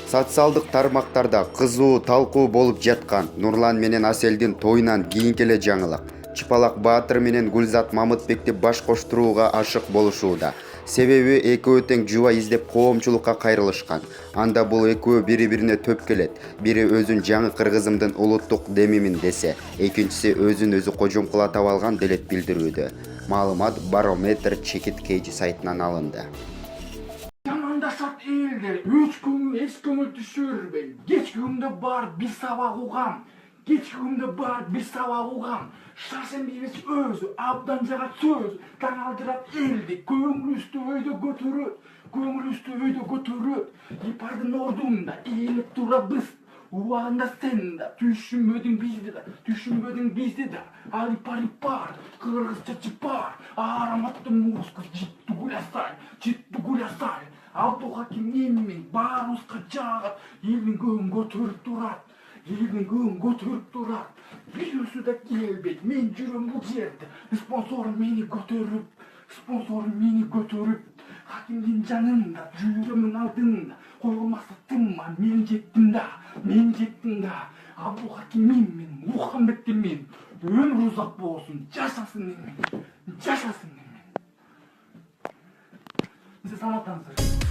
Социалдык тармактарда кызуу талкуу болуп жаткан Нурлан менен Аселдин тоюнан кийинки эле жаңылык. Чыпалак Баатыр менен Гүлзат Мамытбекти баш коштурууга ашык болушууда. Себеби экөө тең жуба издеп коомчулукка кайрылышкан. Анда бул экөө бири-бирине төп келет. Бири өзүн жаңы кыргызымдын улуттук демимин десе, экинчиси өзүн өзү кожом кыла таба алган делет билдирүүдө. Маалымат Барометр чекит кейжи сайтынан алынды. Жамандашат элдер, эч көңүл түшүрбөйм. Кечки күндө бар бир сабак угам. Bir sabah uğam. Şahsen birisi özü, abdan jagat söz, taŋaldırat eldi, köңүл üstü öyde götürüt. Ipardın ordunda, eğilip durabız. Uğağında sen de, düşünmödün bizdi de. Al ipar, kırgızça çıpar. Aramatlı muskul, ciddi gulasay. Abdülhakim emmin, baruzka jagat, elin göğün götürüp durat. Biliyorsun da gelbet, men жүрөм bu yerde. Sponsorum meni götürüp. Hakimdin janında, жүрөмün aldında. Koyulmasa tımma, men jettim da. Abdülhakim men, Muhammed'dim men. Ömür uzak bolsun, yaşasın men. Size sanat tanışır.